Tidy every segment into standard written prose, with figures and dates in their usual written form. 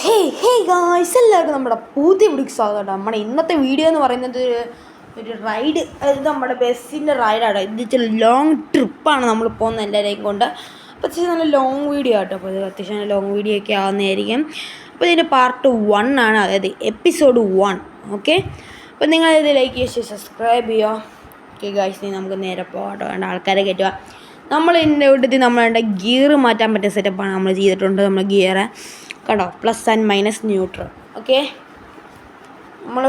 Guys എല്ലാവർക്കും നമ്മുടെ പുതിയ വീഡിയോക്ക് സ്വാഗതം. നമ്മുടെ ഇന്നത്തെ വീഡിയോ എന്ന് പറയുന്നത് ഒരു റൈഡ്, അതായത് നമ്മുടെ ബസ്സിൻ്റെ റൈഡാണ്. ഇത് ഇച്ചിരി ലോങ് ട്രിപ്പാണ് നമ്മൾ പോകുന്നത് എല്ലാവരെയും കൊണ്ട്. അപ്പോൾ അത്യാവശ്യം നല്ല ലോങ് വീഡിയോ ആട്ടോ. അപ്പോൾ ഇത് അത്യാവശ്യം നല്ല ലോങ് വീഡിയോ ഒക്കെ ആവുന്നതായിരിക്കും. അപ്പോൾ ഇതിൻ്റെ പാർട്ട് 1 ആണ്, അതായത് എപ്പിസോഡ് 1. ഓക്കെ, അപ്പോൾ നിങ്ങളിത് ലൈക്ക് ചെയ്യുക, സബ്സ്ക്രൈബ് ചെയ്യുക. ഓക്കെ ഗായ്സ്, ഇനി നമുക്ക് നേരെ പോകട്ടോ. വേണ്ട ആൾക്കാരെ കയറ്റുക. നമ്മൾ ഇതിൻ്റെ കൂട്ടത്തിൽ നമ്മളുടെ ഗിയർ മാറ്റാൻ പറ്റിയ സെറ്റപ്പാണ് നമ്മൾ ചെയ്തിട്ടുണ്ട്. നമ്മൾ ഗിയറ് കണ്ടോ, plus and minus neutral. Okay, നമ്മൾ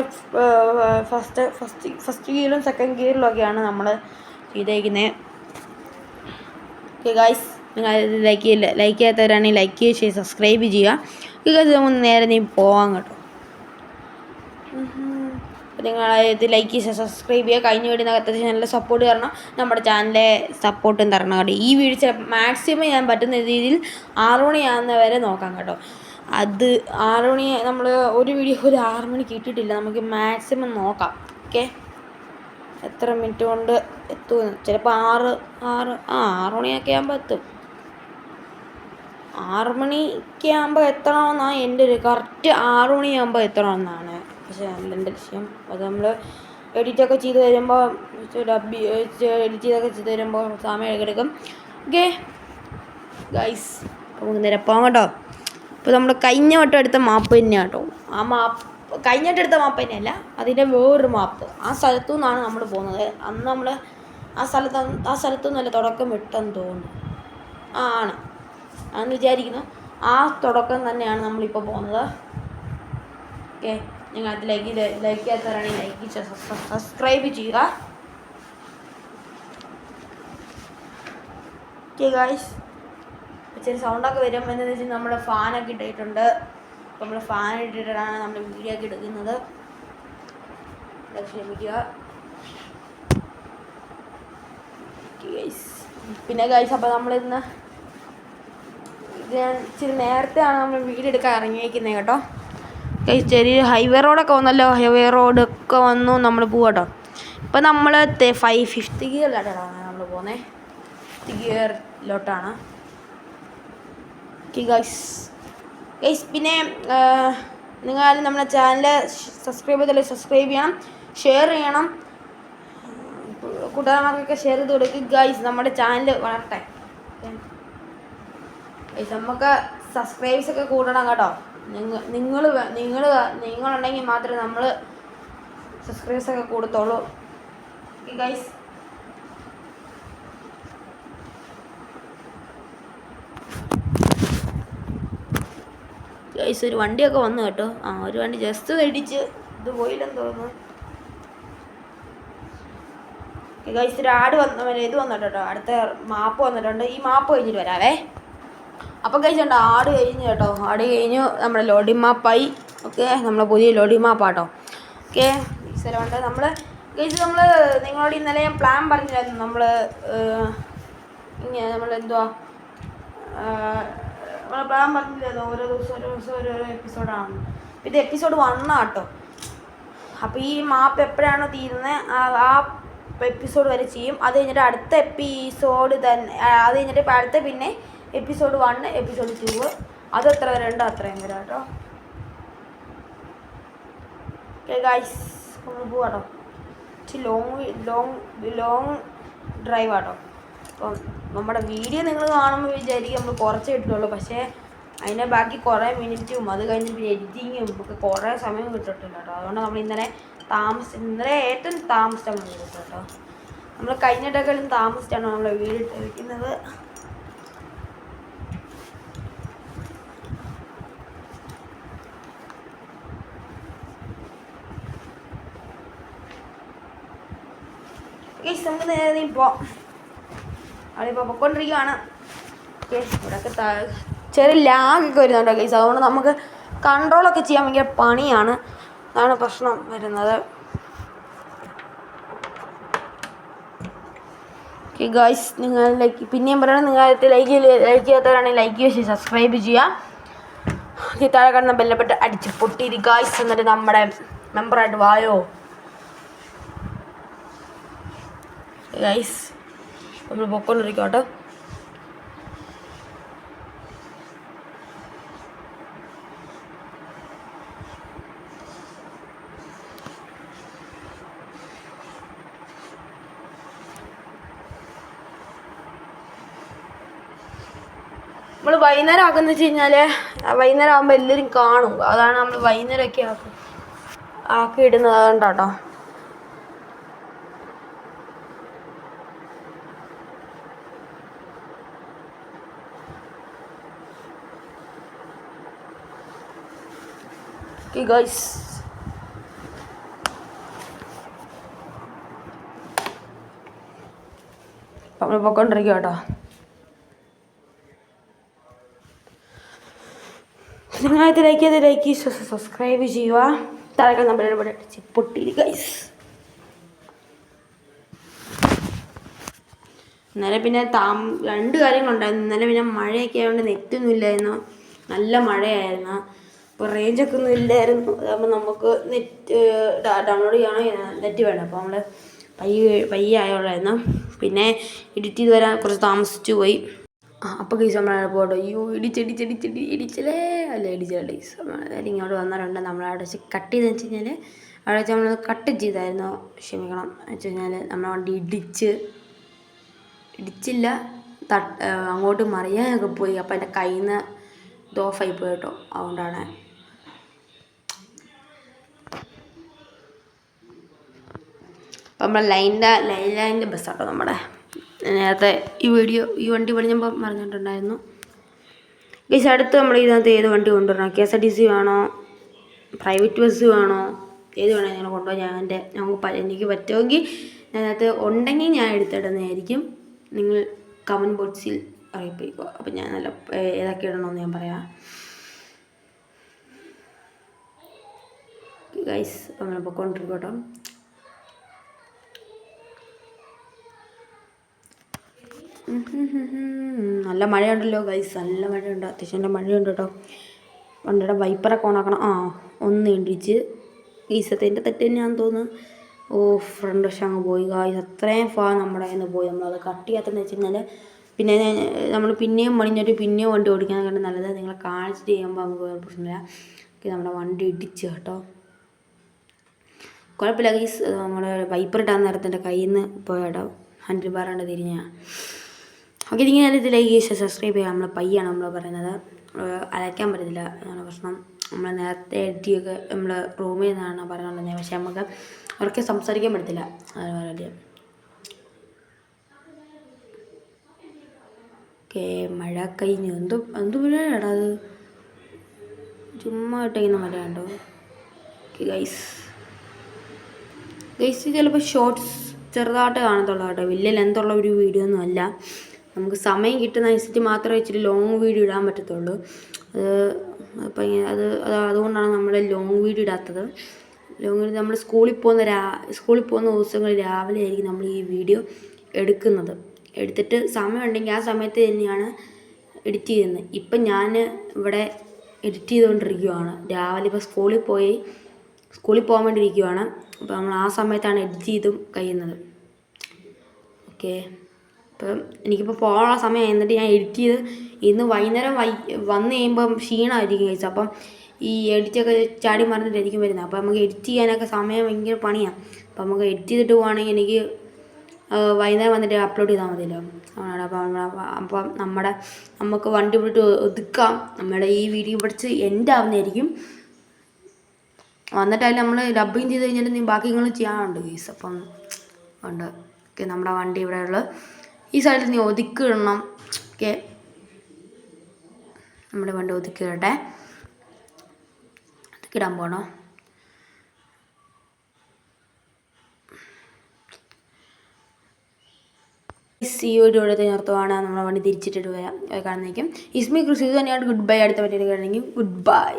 ഫസ്റ്റ് ഗിയറിലും സെക്കൻഡ് ഗിയറിലും ഒക്കെയാണ് നമ്മൾ ചെയ്തേക്കുന്നത്. ഓക്കെ ഗായ്സ്, നിങ്ങൾ ലൈക്ക് ചെയ്യാത്തവരാണെങ്കിൽ ലൈക്ക് ചെയ്യുക, സബ്സ്ക്രൈബ് ചെയ്യുക. ഓക്കെ, നമുക്ക് നേരെ നീ പോവാം കേട്ടോ. നിങ്ങൾ ഇത് ലൈക്ക് ചെയ്യുക, സബ്സ്ക്രൈബ് ചെയ്യുക. കഴിഞ്ഞ വീഡിയോ അത്യാവശ്യം നല്ല സപ്പോർട്ട് തരണം, നമ്മുടെ ചാനലിലെ സപ്പോർട്ടും തരണം കേട്ടോ. ഈ വീഡിയോ ചിലപ്പോൾ മാക്സിമം ഞാൻ പറ്റുന്ന രീതിയിൽ 6 മണിയാകുന്നവരെ നോക്കാം കേട്ടോ. അത് 6 മണി നമ്മൾ ഒരു വീഡിയോ ഒരു 6 മണിക്ക് ഇട്ടിട്ടില്ല, നമുക്ക് മാക്സിമം നോക്കാം. ഓക്കെ, എത്ര മിനിറ്റ് കൊണ്ട് എത്തുമെന്ന്, ചിലപ്പോൾ 6 മണിയൊക്കെ ആകുമ്പോൾ എത്തും. 6 മണിക്ക് ആകുമ്പോൾ എത്തണമെന്നാണ് എൻ്റെ ഒരു കറക്റ്റ് 6 മണിയാകുമ്പോൾ എത്തണമെന്നാണ് പക്ഷേ എൻ്റെ ലക്ഷ്യം. അത് നമ്മൾ എഡിറ്റൊക്കെ ചെയ്ത് വരുമ്പോൾ എഡിറ്റ് ചെയ്ത് വരുമ്പോൾ സമയം എടുക്കും. ഓക്കെ ഗൈസ്, നമുക്ക് നിരപ്പാൻ കേട്ടോ. ഇപ്പോൾ നമ്മൾ കഴിഞ്ഞ വട്ടം എടുത്ത മാപ്പ് തന്നെയാണ് കേട്ടോ. ആ മാപ്പ് കഴിഞ്ഞ വട്ടം എടുത്ത മാപ്പ് തന്നെയല്ല, അതിൻ്റെ വേറൊരു മാപ്പ്. ആ സ്ഥലത്തു നിന്നാണ് നമ്മൾ പോകുന്നത്. അന്ന് നമ്മൾ ആ സ്ഥലത്തു നിന്നല്ല തുടക്കം വിട്ടെന്ന് തോന്നുന്നു. ആണ് അന്ന് വിചാരിക്കുന്നു. ആ തുടക്കം തന്നെയാണ് നമ്മളിപ്പോൾ പോകുന്നത്. ഓക്കെ, നിങ്ങൾ അത് ലൈക്ക് ചെയ്യാത്തവരാണെങ്കിൽ ലൈക്ക് ചെയ്യുക, സബ്സ്ക്രൈബ് ചെയ്യുക. ഓക്കെ ഗായ്സ്, ചെറിയ സൗണ്ടൊക്കെ വരും. എന്താണെന്ന് വെച്ചാൽ നമ്മുടെ ഫാനൊക്കെ ഇട്ടിട്ടുണ്ട്. അപ്പോൾ നമ്മൾ ഫാൻ ഇട്ടിട്ടാണ് നമ്മൾ വീഡിയോ ഒക്കെ എടുക്കുന്നത്. ക്ഷമിക്കുക. പിന്നെ ഗൈസ്, അപ്പോൾ നമ്മളിന്ന് ഇത് ഞാൻ ഇച്ചിരി നേരത്തെയാണ് നമ്മൾ വീഡിയോ എടുക്കാൻ ഇറങ്ങിയിരിക്കുന്നത് കേട്ടോ. ഗൈസ്, ചെറിയ ഹൈവേ റോഡൊക്കെ വന്നല്ലോ. ഹൈവേ റോഡൊക്കെ വന്നു, നമ്മൾ പോവാട്ടോ. ഇപ്പം നമ്മൾ 5th ഗിയറിലോട്ടാണ് നമ്മൾ പോകുന്നത്. 5th ഗിയറിലോട്ടാണ്. ഓക്കെ ഗൈസ്, പിന്നെ നിങ്ങൾ നമ്മുടെ ചാനൽ സബ്സ്ക്രൈബ് ചെയ്താൽ സബ്സ്ക്രൈബ് ചെയ്യണം, ഷെയർ ചെയ്യണം, കൂട്ടുകാർക്കൊക്കെ ഷെയർ ചെയ്ത് കൊടുക്കുക ഗൈസ്. നമ്മുടെ ചാനൽ വളരട്ടെ ഗൈസ്. നമുക്ക് സബ്സ്ക്രൈബേഴ്സൊക്കെ കൂട്ടണം കേട്ടോ. നിങ്ങളുണ്ടെങ്കിൽ മാത്രമേ നമ്മൾ സബ്സ്ക്രൈബേഴ്സൊക്കെ കൊടുത്തോളൂ. ഓക്കെ ഗൈസ്, ഗൈസ് ഒരു വണ്ടിയൊക്കെ വന്നു കേട്ടോ. ഒരു വണ്ടി ജസ്റ്റ് ഇടിച്ച് ഇത് പോയില്ലെന്ന് തോന്നുന്നു. ഗൈസ്, ഒരു ആഡ് ഇത് വന്നിട്ടോ കേട്ടോ. അടുത്ത മാപ്പ് വന്നിട്ടുണ്ട്. ഈ മാപ്പ് കഴിഞ്ഞിട്ട് വരാവേ. അപ്പോൾ ഗൈസ് ഉണ്ട്, ആഡ് കഴിഞ്ഞു കേട്ടോ. ആഡ് കഴിഞ്ഞു, നമ്മുടെ ലോഡിംഗ് മാപ്പായി. ഓക്കെ, നമ്മളെ പുതിയ ലോഡിംഗ് മാപ്പാട്ടോ. ഓക്കെ, ഈ സ്ഥലമുണ്ട്. നമ്മൾ നിങ്ങളോട് ഇന്നലെ ഞാൻ പ്ലാൻ പറഞ്ഞില്ലായിരുന്നു. നമ്മളെന്തുവാ നമ്മൾ പ്ലാൻ പറഞ്ഞില്ലായിരുന്നു, ഓരോ ദിവസം ഓരോ എപ്പിസോഡാണ്. ഇത് എപ്പിസോഡ് 1 ആട്ടോ. അപ്പോൾ ഈ മാപ്പ് എപ്പോഴാണോ തീരുന്നത് ആ എപ്പിസോഡ് വരെ ചെയ്യും. അത് കഴിഞ്ഞിട്ട് അടുത്ത എപ്പിസോഡ് തന്നെ, അത് കഴിഞ്ഞിട്ട് അടുത്ത പിന്നെ എപ്പിസോഡ് 1, എപ്പിസോഡ് 2, അത് എത്ര വരെ ഉണ്ടോ അത്രയും വരെ കേട്ടോ. ഓക്കെ ഗൈസ്, നമ്മൾ പോവാട്ടോ. ലോങ് ഡ്രൈവ് ആട്ടോ. അപ്പം നമ്മുടെ വീഡിയോ നിങ്ങൾ കാണുമ്പോൾ വിചാരിക്കും നമ്മൾ കുറച്ച് കിട്ടുള്ളൂ, പക്ഷേ അതിൻ്റെ ബാക്കി കുറേ മിനിറ്റും അത് കഴിഞ്ഞിട്ട് എഡിറ്റിങ്ങും ഒക്കെ കുറേ സമയം കിട്ടിട്ടില്ല കേട്ടോ. അതുകൊണ്ട് നമ്മൾ ഇന്നലെ ഏറ്റവും താമസിച്ചാണ് വീഡിയോ കേട്ടോ. നമ്മൾ കഴിഞ്ഞിട്ടൊക്കെയും താമസിച്ചാണ് നമ്മൾ വീഡിയോ ഇട്ടിരിക്കുന്നത്. നമുക്ക് നേരെ പോവാം. അതിപ്പോൾ പൊയ്ക്കൊണ്ടിരിക്കുകയാണ്. ഓക്കെ, ഇവിടെയൊക്കെ ചെറിയ ലാഗൊക്കെ വരുന്നുണ്ടോ ഗൈസ്. അതുകൊണ്ട് നമുക്ക് കൺട്രോളൊക്കെ ചെയ്യാൻ ഭയങ്കര പണിയാണ്. അതാണ് പ്രശ്നം വരുന്നത്. ഓക്കെ ഗൈസ്, നിങ്ങൾ പിന്നെയും പറയണം, നിങ്ങൾ ലൈക്ക് ചെയ്യാത്തവരാണെങ്കിൽ ലൈക്ക് ചെയ്യുക, സബ്സ്ക്രൈബ് ചെയ്യുക. താഴെ കാണുന്ന ബെല്ലപ്പെട്ട് അടിച്ച് പൊട്ടിരി ഗൈസ്. എന്നിട്ട് നമ്മുടെ മെമ്പറായിട്ട് വായോ ഗൈസ്. നമ്മൾ പൊയ്ക്കൊണ്ടിരിക്കോട്ടെ. നമ്മൾ വൈകുന്നേരം ആക്കുന്ന വെച്ച് കഴിഞ്ഞാൽ വൈകുന്നേരം ആകുമ്പോൾ എല്ലാവരും കാണും. അതാണ് നമ്മൾ വൈകുന്നേരമൊക്കെ ആക്കി ഇടുന്നത് കൊണ്ടാട്ടോ. ഗൈസ് നമ്മൾ പൊക്കോണ്ടിരിക്കുക കേട്ടോ. നിങ്ങളത് ലൈക്ക് സബ്സ്ക്രൈബ് ചെയ്യുക. താഴെ നമ്മുടെ പൊട്ടിയില്ല ഗൈസ്. ഇന്നലെ പിന്നെ 2 കാര്യങ്ങളുണ്ടായിരുന്നു. ഇന്നലെ പിന്നെ മഴയൊക്കെ ആയതുകൊണ്ട് നെറ്റൊന്നും ഇല്ലായിരുന്നു, നല്ല മഴയായിരുന്നു. അപ്പോൾ റേഞ്ചൊക്കെ ഒന്നും ഇല്ലായിരുന്നു. അതാകുമ്പോൾ നമുക്ക് നെറ്റ് ഡൗൺലോഡ് ചെയ്യണമെങ്കിൽ നെറ്റ് വേണം. അപ്പോൾ നമ്മൾ പയ്യെ ആയോളായിരുന്നു. പിന്നെ എഡിറ്റ് ചെയ്ത് വരാൻ കുറച്ച് താമസിച്ചു പോയി. അപ്പോൾ ഗൈസ് നമ്മളവിടെ പോകട്ടോ. അയ്യോ ഇടിച്ചില്ലേ അല്ല ഇടിച്ചില്ല ഗൈസ്. അതായത് ഇങ്ങോട്ട് വന്നവരുണ്ട്. നമ്മളവിടെ വെച്ച് കട്ട് ചെയ്തെന്ന് വെച്ച് കഴിഞ്ഞാൽ അവിടെ വെച്ച് നമ്മൾ കട്ട് ചെയ്തായിരുന്നു. ക്ഷമിക്കണം എന്ന് വെച്ച് കഴിഞ്ഞാൽ നമ്മളെ വണ്ടി ഇടിച്ചില്ല, അങ്ങോട്ട് മറിയാനൊക്കെ പോയി. അപ്പോൾ എൻ്റെ കയ്യിൽ നിന്ന് ഇത് ഓഫായി പോയി കേട്ടോ. അതുകൊണ്ടാണ്. അപ്പം നമ്മൾ ലൈൻ്റെ ബസ്സാട്ടോ നമ്മുടെ. നേരത്തെ ഈ വണ്ടി പണിഞ്ഞപ്പോൾ പറഞ്ഞിട്ടുണ്ടായിരുന്നു ഗൈസ്. അടുത്ത് നമ്മൾ ഇതിനകത്ത് ഏത് വണ്ടി കൊണ്ടുവരണം? KSRTC വേണോ, പ്രൈവറ്റ് ബസ് വേണോ, ഏത് വേണോ ഞങ്ങൾ കൊണ്ടുപോകാൻ എനിക്ക് പറ്റുമെങ്കിൽ അതിനകത്ത് ഉണ്ടെങ്കിൽ ഞാൻ എടുത്തിടുന്നതായിരിക്കും. നിങ്ങൾ കമൻറ്റ് ബോക്സിൽ അറിയിപ്പിക്കുക. അപ്പം ഞാൻ നല്ല ഏതൊക്കെ ഇടണമെന്ന് ഞാൻ പറയാം ഗൈസ്. അപ്പം നമ്മൾ പൊക്കോണ്ടിരിക്കും കേട്ടോ. നല്ല മഴയുണ്ടല്ലോ ഗൈസ്, നല്ല മഴയുണ്ട്, അത്യാവശ്യം മഴയുണ്ട് കേട്ടോ. വണ്ടിയുടെ വൈപ്പറൊക്കെ ഓണാക്കണം. ഒന്ന് ഇടിച്ച് ഗൈസത്തിൻ്റെ തെറ്റ് തന്നെയാണെന്ന് തോന്നുന്നു. ഫ്രണ്ട് വശം അങ്ങ് പോയി ഗൈസ്. അത്രയും നമ്മുടെ കയ്യിൽ നിന്ന് പോയി. നമ്മളത് കട്ട് ചെയ്യാത്തതെന്ന് വെച്ച് കഴിഞ്ഞാൽ പിന്നെ നമ്മൾ പിന്നെയും പണിഞ്ഞിട്ട് പിന്നെയും വണ്ടി ഓടിക്കാനൊക്കെ നല്ലത്. നിങ്ങളെ കാണിച്ചിട്ട് ചെയ്യുമ്പോൾ നമുക്ക് പ്രശ്നമില്ല. നമ്മുടെ വണ്ടി ഇടിച്ച് കേട്ടോ. കുഴപ്പമില്ല ഗൈസ്. നമ്മൾ വൈപ്പർ ഇടാൻ നേരത്തെ കയ്യിൽ നിന്ന് പോയിട്ടോ. ഹാൻഡിൽ ബാറാണ്ട് തിരിഞ്ഞ. ഓക്കെ, ഇങ്ങനെ ഇത് ലൈക്ക് ചെയ്യുക, സബ്സ്ക്രൈബ് ചെയ്യുക. നമ്മൾ പയ്യാണ് നമ്മൾ പറയുന്നത്, അലയ്ക്കാൻ പറ്റത്തില്ല അതാണ് പ്രശ്നം. നമ്മൾ നേരത്തെ എഡിറ്റിയൊക്കെ നമ്മൾ റൂമിൽ നിന്നാണ് പറഞ്ഞുകൊണ്ടിരുന്നത്. പക്ഷേ നമുക്ക് അവർക്ക് സംസാരിക്കാൻ പറ്റത്തില്ല. അതാണ് വളരെ ഓക്കെ. മഴ കഴിഞ്ഞു. എന്ത് മഴയാടാ അത്, ചുമ്മാ ഇട്ടിങ്ങനെ മഴ കണ്ടോ. ഓക്കെ ഗൈസ് ചിലപ്പോൾ ഷോർട്സ് ചെറുതായിട്ട് കാണത്തുള്ളൂ കേട്ടോ. വലിയ ലെന്തുള്ള ഒരു വീഡിയോ ഒന്നും അല്ല. നമുക്ക് സമയം കിട്ടുന്ന അനുസരിച്ച് മാത്രമേ ഇച്ചിരി ലോങ് വീഡിയോ ഇടാൻ പറ്റത്തുള്ളൂ. അതുകൊണ്ടാണ് നമ്മൾ ലോങ് വീഡിയോ ഇടാത്തത്. ലോങ് വീഡിയോ നമ്മൾ സ്കൂളിൽ പോകുന്ന ദിവസങ്ങളിൽ രാവിലെ ആയിരിക്കും നമ്മൾ ഈ വീഡിയോ എടുത്തിട്ട് സമയമുണ്ടെങ്കിൽ ആ സമയത്ത് തന്നെയാണ് എഡിറ്റ് ചെയ്യുന്നത്. ഇപ്പം ഞാൻ ഇവിടെ എഡിറ്റ് ചെയ്തുകൊണ്ടിരിക്കുകയാണ്. രാവിലെ ഇപ്പോൾ സ്കൂളിൽ പോകാൻ വേണ്ടി ഇരിക്കുകയാണ്. അപ്പോൾ നമ്മൾ ആ സമയത്താണ് എഡിറ്റ് ചെയ്തും കഴിയുന്നത്. ഓക്കെ, അപ്പം എനിക്കിപ്പോൾ പോകാനുള്ള സമയം എന്നിട്ട് ഞാൻ എഡിറ്റ് ചെയ്ത് ഇന്ന് വൈകുന്നേരം വന്ന് കഴിയുമ്പം ക്ഷീണമായിരിക്കും കഴിച്ചത്. അപ്പം ഈ എഡിറ്റൊക്കെ ചാടി മറിഞ്ഞിട്ടായിരിക്കും വരുന്നത്. അപ്പോൾ നമുക്ക് എഡിറ്റ് ചെയ്യാനൊക്കെ സമയം ഭയങ്കര പണിയാണ്. അപ്പം നമുക്ക് എഡിറ്റ് ചെയ്തിട്ട് പോവുകയാണെങ്കിൽ എനിക്ക് വൈകുന്നേരം വന്നിട്ട് അപ്ലോഡ് ചെയ്താൽ മതിയല്ലോ. അപ്പം നമുക്ക് വണ്ടി വിട്ട് ഒതുക്കാം. നമ്മുടെ ഈ വീഡിയോ പഠിച്ച് എൻഡ് ആവുന്നതായിരിക്കും. വന്നിട്ടായാലും നമ്മൾ ഡബ്ബിങ് ചെയ്ത് കഴിഞ്ഞിട്ട് ബാക്കികൾ ചെയ്യാനുണ്ട് ഗൈസ്. അപ്പം ഉണ്ട്. ഓക്കെ, നമ്മുടെ വണ്ടി ഇവിടെ ഉള്ളത് ഈ സൈഡിൽ നീ ഒതുക്കിടണം. ഓക്കെ, നമ്മുടെ വണ്ടി ഒതുക്കിടട്ടെ. ഒതുക്കിടാൻ പോകണോ? ഈ വീഡിയോ എടുത്ത് നിർത്തുവാണ്. നമ്മുടെ വണ്ടി തിരിച്ചിട്ടിട്ട് വരാം. കാണുന്നേക്കും ഇസ്മി കൃഷി തന്നെയാണ്. Good bye. അടുത്ത പറ്റിയിട്ട് കാണണമെങ്കിൽ ഗുഡ് ബൈ.